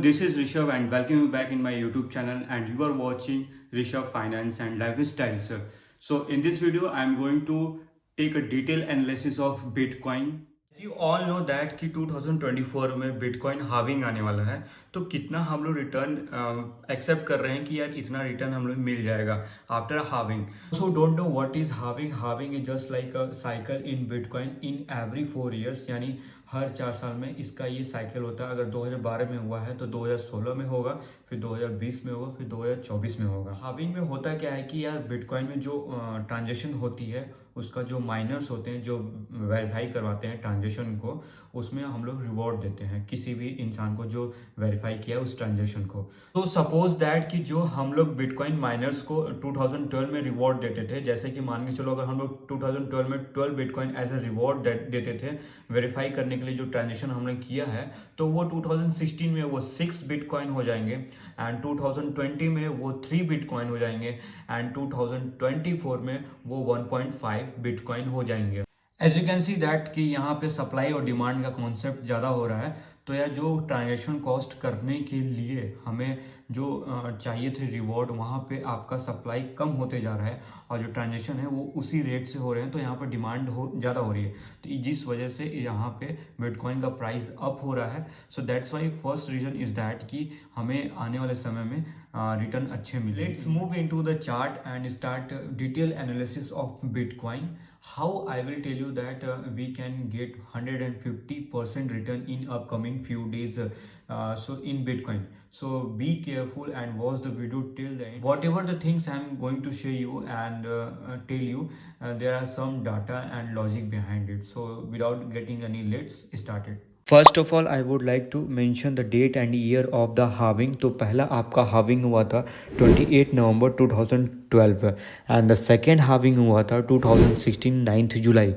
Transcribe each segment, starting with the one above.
this is Rishabh and welcome you back in my YouTube channel, and you are watching Rishabh Finance and Lifestyle. So in this video, I am going to take a detailed analysis of Bitcoin. As you all know that कि 2024 में bitcoin having आने वाला है, तो कितना हम लोग return accept कर रहे हैं कि यार इतना रिटर्न हम लोग मिल जाएगा after having. So don't know what is having. Having is just like a cycle in bitcoin in every 4 years, यानी हर 4 साल में इसका ये साइकिल होता है. अगर 2012 में हुआ है तो 2016 में होगा, फिर 2020 में होगा, फिर 2024 में होगा. हाविंग में होता क्या है कि यार बिटकॉइन में जो ट्रांजेक्शन होती है, उसका जो माइनर्स होते हैं जो वेरीफाई करवाते हैं ट्रांजेक्शन को, उसमें हम लोग रिवॉर्ड देते हैं किसी भी इंसान को जो वेरीफाई किया उस ट्रांजेक्शन को. तो सपोज दैट कि जो हम लोग बिटकॉइन माइनर्स को 2012 में रिवॉर्ड देते थे, जैसे कि मान के चलो अगर हम लोग 2012 में 12 बिटकॉइन एज ए रिवॉर्ड देते थे वेरीफाई करने के लिए जो ट्रांजेक्शन हमने किया है, तो वो 2016 में वो 6 बिटकॉइन हो जाएंगे, एंड 2020 में वो 3 बिटकॉइन हो जाएंगे, एंड 2024 में वो 1.5 बिटकॉइन हो जाएंगे. As you can see that कि यहाँ पे सप्लाई और डिमांड का कॉन्सेप्ट ज़्यादा हो रहा है. तो यार जो ट्रांजेक्शन कॉस्ट करने के लिए हमें जो चाहिए थे रिवॉर्ड, वहाँ पे आपका सप्लाई कम होते जा रहा है और जो ट्रांजेक्शन है वो उसी रेट से हो रहे हैं, तो यहाँ पर डिमांड ज़्यादा हो रही है. तो जिस वजह से यहाँ पे बिटकॉइन का प्राइस अप हो रहा है. So that's why first reason is that कि हमें आने वाले समय में रिटर्न अच्छे मिले. Let's move into the chart and start detail analysis of bitcoin. How I will tell you that we can get 150% return in upcoming few days, so in Bitcoin. So be careful and watch the video till the end. Whatever the things I'm going to show you and tell you, there are some data and logic behind it. So without getting any, let's start it. First of all I would like to mention the date and year of the halving. तो पहला आपका halving हुआ था 28 नवंबर 2012, and the second halving हुआ था 2016 9 जुलाई,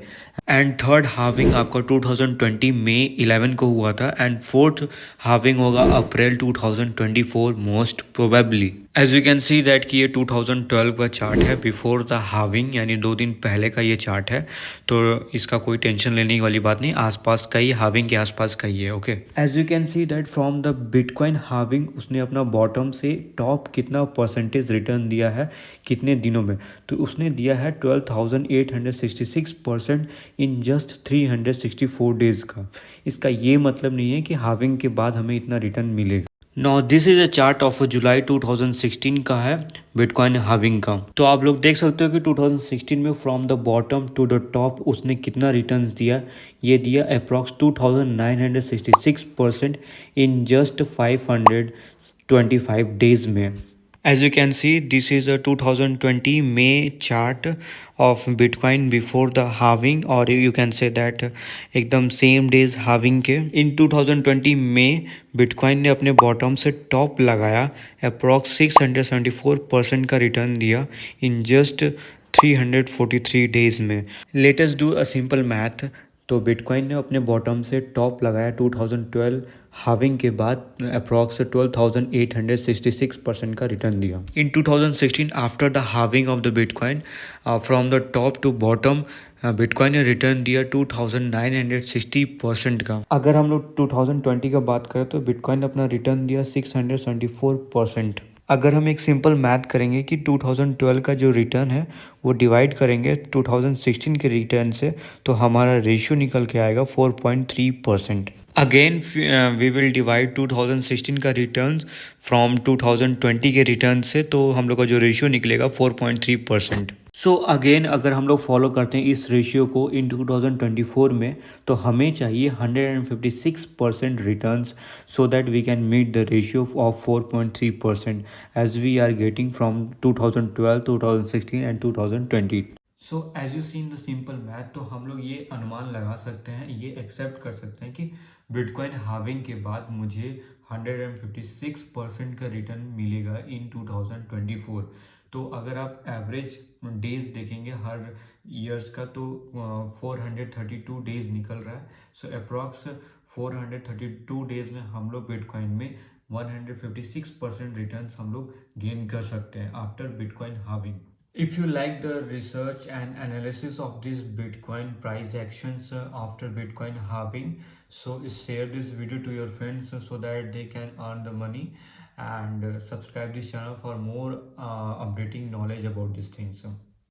and third having आपका 2020 मई 11 को हुआ था, एंड फोर्थ हाविंग होगा अप्रैल 2024 most probably. As you can see that कि ये 2012 का चार्ट है बिफोर द हाविंग, यानी 2 दिन पहले का ये चार्ट है. तो इसका कोई टेंशन लेने वाली बात नहीं, आसपास का ही हाविंग के आसपास का ही है. Okay, as you can see that from the bitcoin halving उसने अपना बॉटम से टॉप कितना परसेंटेज रिटर्न दिया है कितने दिनों में, तो उसने दिया है 12,866% इन जस्ट 364 डेज का. इसका ये मतलब नहीं है कि हाविंग के बाद हमें इतना रिटर्न मिलेगा. Now this is a chart of July 2016 का है बिटकॉइन हाविंग का. तो आप लोग देख सकते हो कि 2016 में from the bottom to the top उसने कितना रिटर्न्स दिया. ये दिया अप्रॉक्स 2,966% इन जस्ट 525 डेज में. As you can see, this is a 2020 May chart of Bitcoin before the halving, or you can say that एकदम सेम डेज हाविंग के. इन 2020 में bitcoin ने अपने बॉटम से टॉप लगाया, अप्रॉक्स 674% का रिटर्न दिया इन जस्ट 343 डेज में. Let us do a simple math. तो बिटकॉइन ने अपने बॉटम से टॉप लगाया 2012 हाविंग के बाद अप्रॉक्स 12,866% का रिटर्न दिया. In 2016 after the halving of the bitcoin from the top to bottom bitcoin ने रिटर्न दिया 2,960% का. अगर हम लोग 2020 का बात करें तो बिटकॉइन ने अपना रिटर्न दिया 674%. अगर हम एक सिंपल मैथ करेंगे कि 2012 का जो रिटर्न है वो डिवाइड करेंगे 2016 के रिटर्न से, तो हमारा रेशियो निकल के आएगा 4.3%. अगेन वी विल डिवाइड 2016 का रिटर्न फ्रॉम 2020 के रिटर्न से, तो हम लोग का जो रेशियो निकलेगा 4.3%. सो अगेन अगर हम लोग फॉलो करते हैं इस रेशियो को इन 2024 में, तो हमें चाहिए 156% returns so that we can meet the ratio of 4.3% as we are getting from 2012, 2016 and 2020. So as you seen the simple math, तो हम लोग ये अनुमान लगा सकते हैं, ये एक्सेप्ट कर सकते हैं कि बिटकॉइन हाविंग के बाद मुझे 156% का रिटर्न मिलेगा इन 2024. तो अगर आप एवरेज डेज देखेंगे हर ईयर्स का, तो 432 डेज निकल रहा है. सो अप्रॉक्स 432 डेज में हम लोग बिटकॉइन में 156% रिटर्न्स हम लोग गेन कर सकते हैं after bitcoin having. If you like the research and analysis of this Bitcoin price actions after Bitcoin halving, so share this video to your friends so that they can earn the money, and subscribe this channel for more updating knowledge about these things.